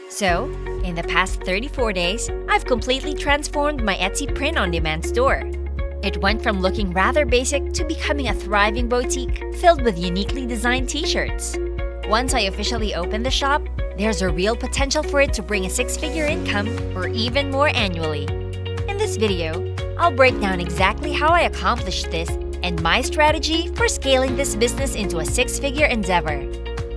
So, in the past 34 days, I've completely transformed my Etsy print-on-demand store. It went from looking rather basic to becoming a thriving boutique filled with uniquely designed t-shirts. Once I officially opened the shop, there's a real potential for it to bring a six-figure income or even more annually. In this video, I'll break down exactly how I accomplished this and my strategy for scaling this business into a six-figure endeavor.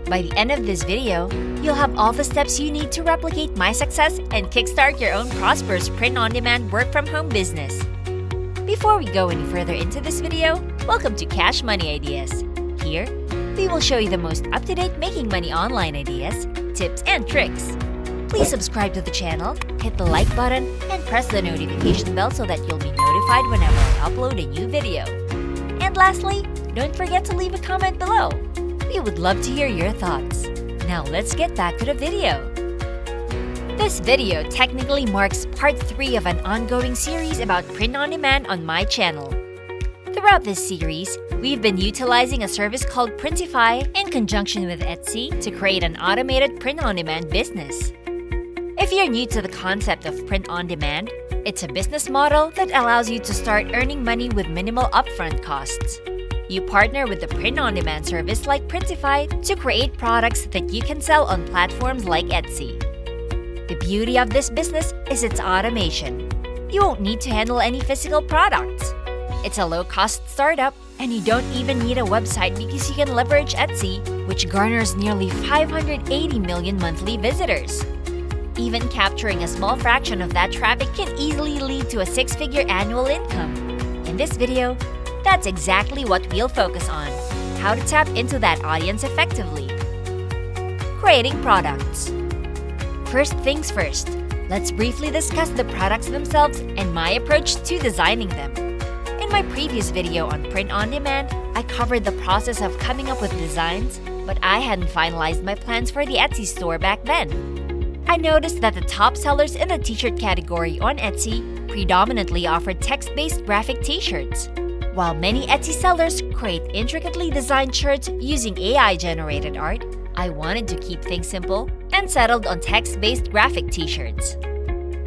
By the end of this video, you'll have all the steps you need to replicate my success and kickstart your own prosperous print-on-demand work-from-home business. Before we go any further into this video, welcome to Cash Money Ideas. Here, we will show you the most up-to-date making money online ideas, tips, and tricks. Please subscribe to the channel, hit the like button, and press the notification bell so that you'll be notified whenever I upload a new video. And lastly, don't forget to leave a comment below. We would love to hear your thoughts. Now let's get back to the video. This video technically marks part 3 of an ongoing series about print-on-demand on my channel. Throughout this series, we've been utilizing a service called Printify in conjunction with Etsy to create an automated print-on-demand business. If you're new to the concept of print-on-demand, it's a business model that allows you to start earning money with minimal upfront costs. You partner with the print-on-demand service like Printify to create products that you can sell on platforms like Etsy. The beauty of this business is its automation. You won't need to handle any physical products. It's a low-cost startup, and you don't even need a website because you can leverage Etsy, which garners nearly 580 million monthly visitors. Even capturing a small fraction of that traffic can easily lead to a six-figure annual income. In this video, that's exactly what we'll focus on: how to tap into that audience effectively. Creating products. First things first, let's briefly discuss the products themselves and my approach to designing them. In my previous video on print-on-demand, I covered the process of coming up with designs, but I hadn't finalized my plans for the Etsy store back then. I noticed that the top sellers in the t-shirt category on Etsy predominantly offered text-based graphic t-shirts, while many Etsy sellers create intricately designed shirts using AI-generated art. I wanted to keep things simple and settled on text-based graphic t-shirts.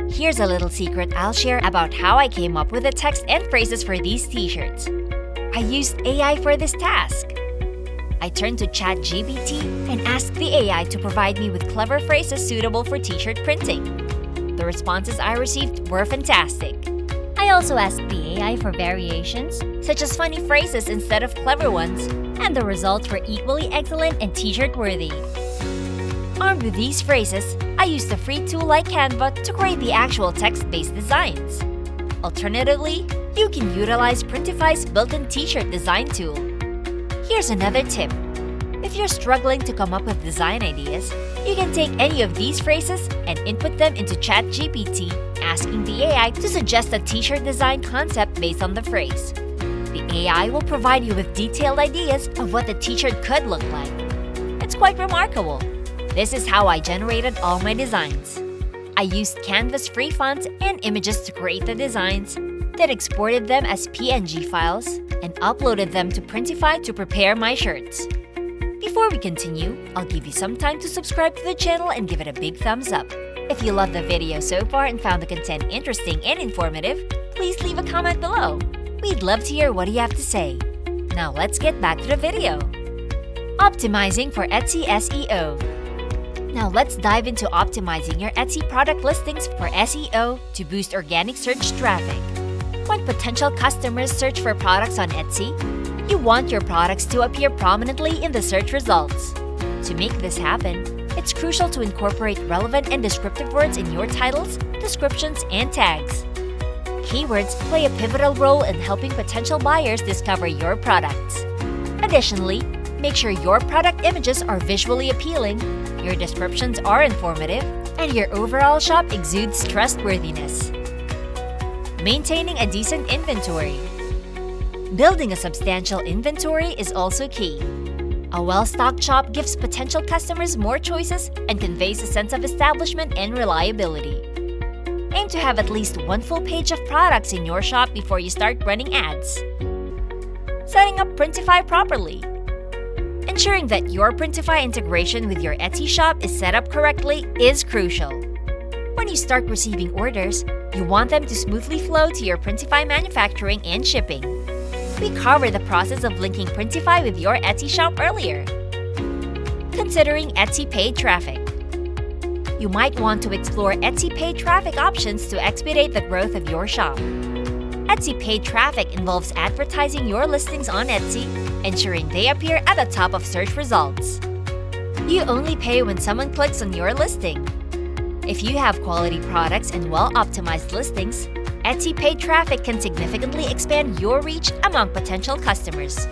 Here's a little secret I'll share about how I came up with the text and phrases for these t-shirts. I used AI for this task. I turned to ChatGPT and asked the AI to provide me with clever phrases suitable for t-shirt printing. The responses I received were fantastic. I also asked the AI for variations, such as funny phrases instead of clever ones, and the results were equally excellent and t-shirt worthy. Armed with these phrases, I used a free tool like Canva to create the actual text-based designs. Alternatively, you can utilize Printify's built-in t-shirt design tool. Here's another tip. If you're struggling to come up with design ideas, you can take any of these phrases and input them into ChatGPT, asking the AI to suggest a t-shirt design concept based on the phrase. The AI will provide you with detailed ideas of what the t-shirt could look like. It's quite remarkable. This is how I generated all my designs. I used Canva's free fonts and images to create the designs, then exported them as PNG files and uploaded them to Printify to prepare my shirts. Before we continue, I'll give you some time to subscribe to the channel and give it a big thumbs up. If you loved the video so far and found the content interesting and informative, please leave a comment below. We'd love to hear what you have to say. Now let's get back to the video. Optimizing for Etsy SEO. Now let's dive into optimizing your Etsy product listings for SEO to boost organic search traffic. When potential customers search for products on Etsy, you want your products to appear prominently in the search results. To make this happen, it's crucial to incorporate relevant and descriptive words in your titles, descriptions, and tags. Keywords play a pivotal role in helping potential buyers discover your products. Additionally, make sure your product images are visually appealing, your descriptions are informative, and your overall shop exudes trustworthiness. Maintaining a decent inventory. Building a substantial inventory is also key. A well-stocked shop gives potential customers more choices and conveys a sense of establishment and reliability. Aim to have at least one full page of products in your shop before you start running ads. Setting up Printify properly. Ensuring that your Printify integration with your Etsy shop is set up correctly is crucial. When you start receiving orders, you want them to smoothly flow to your Printify manufacturing and shipping. We covered the process of linking Printify with your Etsy shop earlier. Considering Etsy paid traffic. You might want to explore Etsy paid traffic options to expedite the growth of your shop. Etsy paid traffic involves advertising your listings on Etsy, ensuring they appear at the top of search results. You only pay when someone clicks on your listing. If you have quality products and well-optimized listings, Etsy paid traffic can significantly expand your reach among potential customers.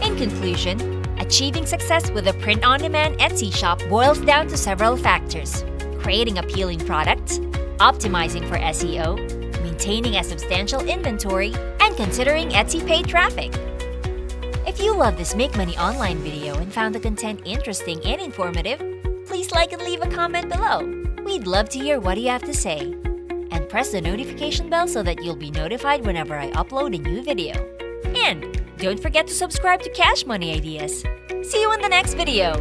In conclusion, achieving success with a print-on-demand Etsy shop boils down to several factors: creating appealing products, optimizing for SEO, maintaining a substantial inventory, and considering Etsy paid traffic. If you love this Make Money Online video and found the content interesting and informative, please like and leave a comment below. We'd love to hear what you have to say. And press the notification bell so that you'll be notified whenever I upload a new video. And don't forget to subscribe to Cash Money Ideas. See you in the next video!